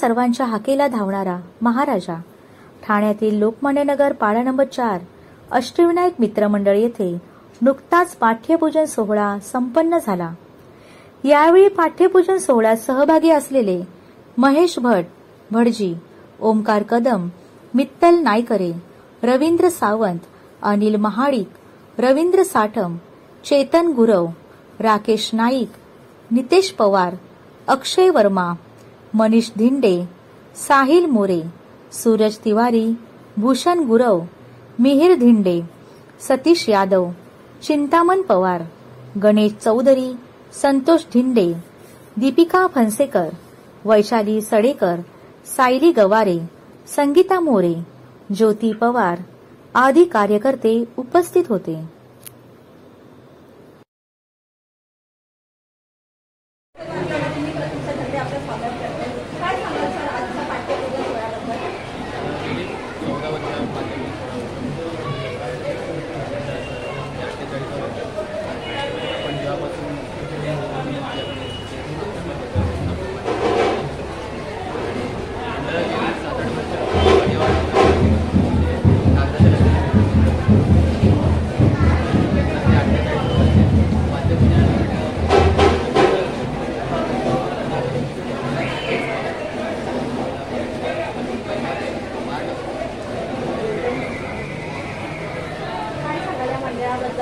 सर्वांच्या हाकेला धावणारा महाराजा. ठाण्यातील लोकमान्य नगर पाडा नंबर 4 अष्टविनायक मित्रमंडळ येथे नुकताच पाठ्यपूजन सोहळा संपन्न झाला. यावेळी पाठ्यपूजन सोहळ्यात सहभागी असलेले महेश भट भटजी, ओमकार कदम, मित्तल नायकरे, रवींद्र सावंत, अनिल महाडिक, रवींद्र साठम, चेतन गुरव, राकेश नाईक, नितेश पवार, अक्षय वर्मा, मनीष धिंडे, साहिल मोरे, सूरज तिवारी, भूषण गुरव, मिहिर धिंडे, सतीश यादव, चिंतामन पवार, गणेश चौधरी, संतोष धिंडे, दीपिका फणसेकर, वैशाली सडेकर, सायली गवारे, संगीता मोरे, ज्योती पवार आदी कार्यकर्ते उपस्थित होते.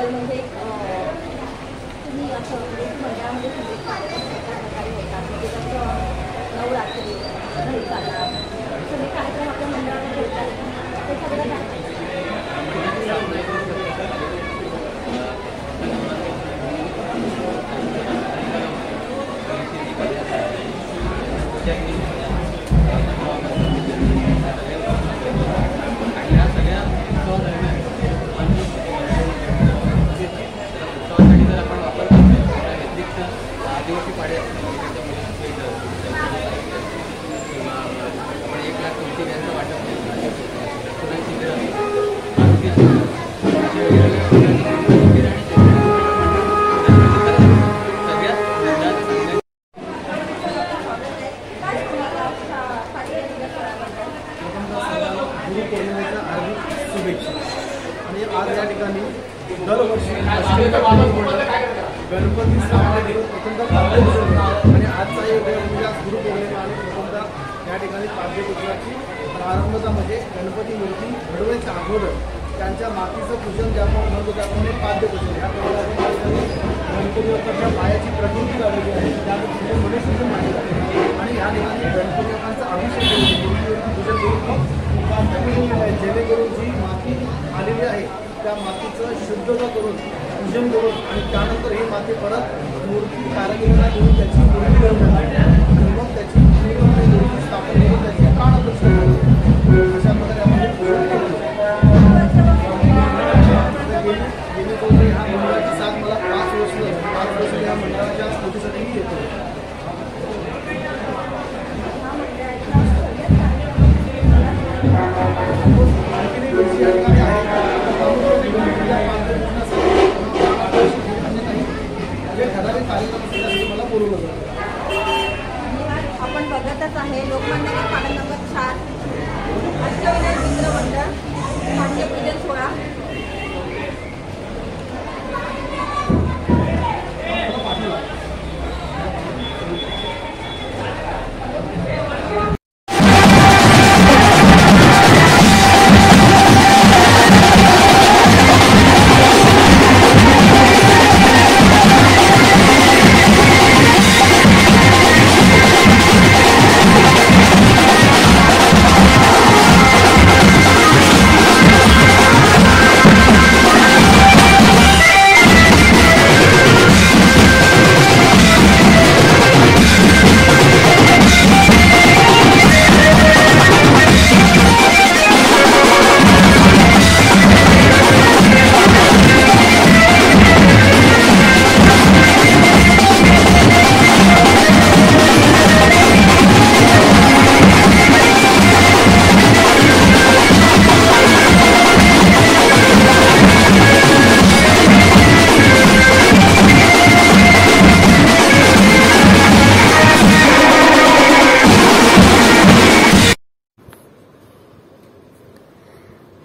म्हणजे तुम्ही असं मंडळामध्ये संगीत कार्यक्रम होतात म्हणजे जसं नवरात्री घरकाला सगळे कार्यक्रम आपल्या मंडळामध्ये होतात ते सगळं आज या ठिकाणी दरवर्षी गणपती स्थापना आणि आजचा एक म्हणजे गुरुपौर्णिमा आणि प्रथमतः या ठिकाणी पाठ्यपुस्तकाची प्रारंभता म्हणजे गणपती मूर्ती घडवण्याच्या अगोदर त्यांच्या मातीचं पूजन ज्याप्रमाणे म्हणतो त्याप्रमाणे पाद्यपूजन ह्या प्रकारे गणपती बाप्पाच्या पायाची प्रकृती लावलेली आहे त्यामध्ये पूजन मांडले आहे आणि या ठिकाणी गणपती बाप्पांचा अभिषेक पूजन करून जेणेकरून जी माती आलेली आहे त्या मातीचं शुद्धता करून पूजन करून आणि त्यानंतर ही माती परत मूर्ती कारागिरांना घेऊन त्याची मूर्ती करून आणि मग त्याची मूर्ती स्थापन करून त्याची प्राणप्रतिष्ठा करतो अशा प्रकारे आपण पूजन केलं. जेणेकरून ह्या मंडळाची साथ मला 5 वर्ष या मंडळाच्या स्थितीसाठी येतो. आपण बघतच आहे लोकमान्य पाडा नंबर 4 अष्टविनायक मित्रमंडळ पाठ्यपूजन सोहळा.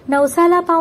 नवसाला पाहून